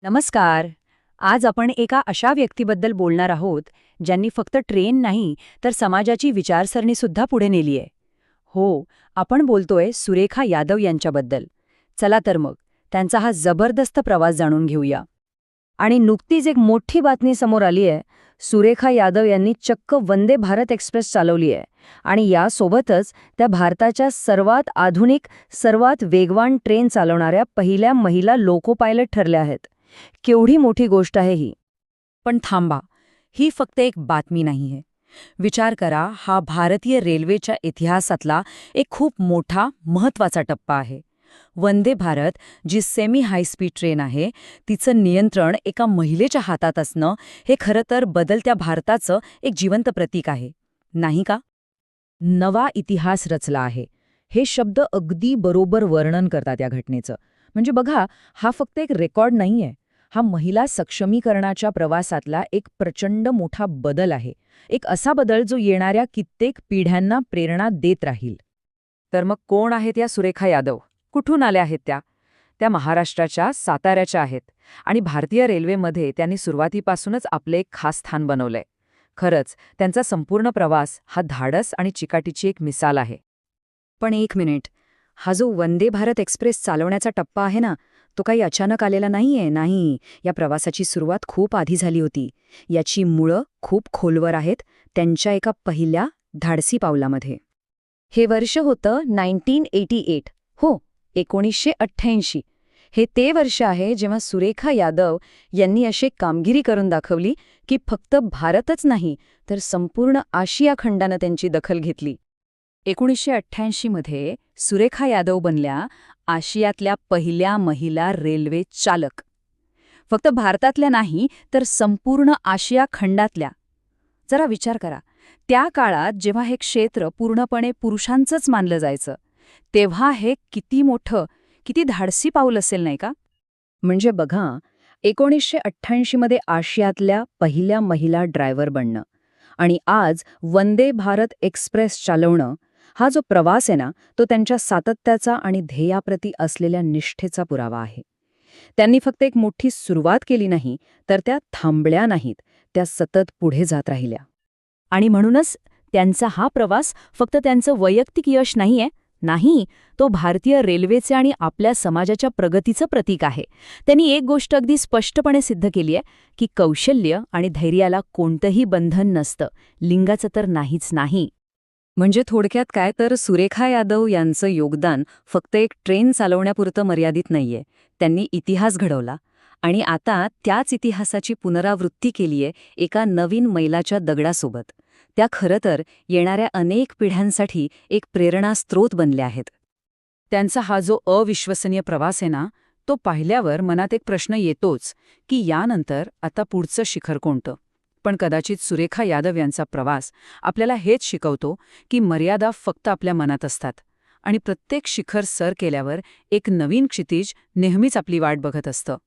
नमस्कार. आज आपण एका अशा व्यक्तीबद्दल बोलणार आहोत ज्यांनी फक्त ट्रेन नाही तर समाजाची विचारसरणी सुद्धा पुढे नेली आहे. हो, आपण बोलतोय सुरेखा यादव यांच्याबद्दल. चला तर मग त्यांचा हा जबरदस्त प्रवास जाणून घेऊया. आणि नुकतीच एक मोठी बातमी समोर आली आहे. सुरेखा यादव यांनी चक्क वंदे भारत एक्सप्रेस चालवली आहे आणि यासोबतच त्या भारताच्या सर्वात आधुनिक, सर्वात वेगवान ट्रेन चालवणाऱ्या पहिल्या महिला लोको पायलट ठरल्या आहेत. केवढी मोठी गोष्ट आहे ही. पण थांबा, ही फक्त एक बातमी नाहीये. विचार करा, हा भारतीय रेल्वेच्या इतिहासातला एक खूप मोठा, महत्वाचा टप्पा आहे. Vande Bharat, G semi high speed train आहे, तिचं नियंत्रण एका महिलेच्या हातात असणं हे खरं तर बदलत्या भारताचं एक जिवंत प्रतीक आहे, नाही का? नवा इतिहास रचला आहे. हे शब्द अगदी बरोबर वर्णन करतात या घटनेचं. म्हणजे बघा, हा फक्त एक रेकॉर्ड नाहीये. हा महिला सक्षमीकरणाच्या प्रवासातला एक प्रचंड मोठा बदल आहे. एक असा बदल जो येणाऱ्या कित्येक पिढ्यांना प्रेरणा देत राहील. तर मग कोण आहेत या सुरेखा यादव? कुठून आल्या आहेत त्या? त्या महाराष्ट्राच्या साताऱ्याच्या आहेत आणि भारतीय रेल्वेमध्ये त्यांनी सुरुवातीपासूनच आपले एक खास स्थान बनवलंय. खरंच, त्यांचा संपूर्ण प्रवास हा धाडस आणि चिकाटीची एक मिसाल आहे. पण एक मिनिट, हा जो वंदे भारत एक्सप्रेस चालवण्याचा टप्पा आहे ना, तो काही अचानक आलेला नाहीये. नाही, या प्रवासाची सुरुवात खूप आधी झाली होती. याची मुळं खूप खोलवर आहेत, त्यांच्या एका पहिल्या धाडसी पावलामध्ये. हे वर्ष होतं 1988. हो, 1988. हे ते वर्ष आहे जेव्हा सुरेखा यादव यांनी अशी कामगिरी करून दाखवली की फक्त भारतच नाही तर संपूर्ण आशिया खंडानं त्यांची दखल घेतली. 1988 मध्ये सुरेखा यादव बनल्या आशियातल्या पहिल्या महिला रेल्वे चालक. फक्त भारतातल्या नाही तर संपूर्ण आशिया खंडातल्या. जरा विचार करा, त्या काळात जेव्हा हे क्षेत्र पूर्णपणे पुरुषांचंच मानलं जायचं, तेव्हा हे किती मोठं, किती धाडसी पाऊल असेल, नाही का? म्हणजे बघा, 1988 मध्ये आशियातल्या पहिल्या महिला ड्रायव्हर बनणं आणि आज वंदे भारत एक्सप्रेस चालवणं, हा जो प्रवास आहे ना, तो त्यांच्या सातत्याचा आणि ध्येयाप्रती असलेल्या निष्ठेचा पुरावा आहे. त्यांनी फक्त एक मोठी सुरुवात केली नाही, तर त्या थांबल्या नाहीत, त्या सतत पुढे जात राहिल्या. आणि म्हणूनच त्यांचा हा प्रवास फक्त त्यांचं वैयक्तिक यश नाहीये. नाही, तो भारतीय रेल्वेचे आणि आपल्या समाजाच्या प्रगतीचं प्रतीक आहे. त्यांनी एक गोष्ट अगदी स्पष्टपणे सिद्ध केली आहे की कौशल्य आणि धैर्याला कोणतंही बंधन नसतं, लिंगाचं तर नाहीच नाही. म्हणजे थोडक्यात काय, तर सुरेखा यादव यांचं योगदान फक्त एक ट्रेन चालवण्यापुरतं मर्यादित नाहीये. त्यांनी इतिहास घडवला आणि आता त्याच इतिहासाची पुनरावृत्ती केलीये एका नवीन मैलाच्या दगडासोबत. त्या खरं तर येणाऱ्या अनेक पिढ्यांसाठी एक प्रेरणास्रोत बनल्या आहेत. त्यांचा हा जो अविश्वसनीय प्रवास आहे ना, तो पाहिल्यावर मनात एक प्रश्न येतोच की यानंतर आता पुढचं शिखर कोणतं? पण कदाचित सुरेखा यादव यांचा प्रवास आपल्याला हेच शिकवतो की मर्यादा फक्त आपल्या मनात असतात आणि प्रत्येक शिखर सर केल्यावर एक नवीन क्षितिज नेहमीच आपली वाट बघत असतं.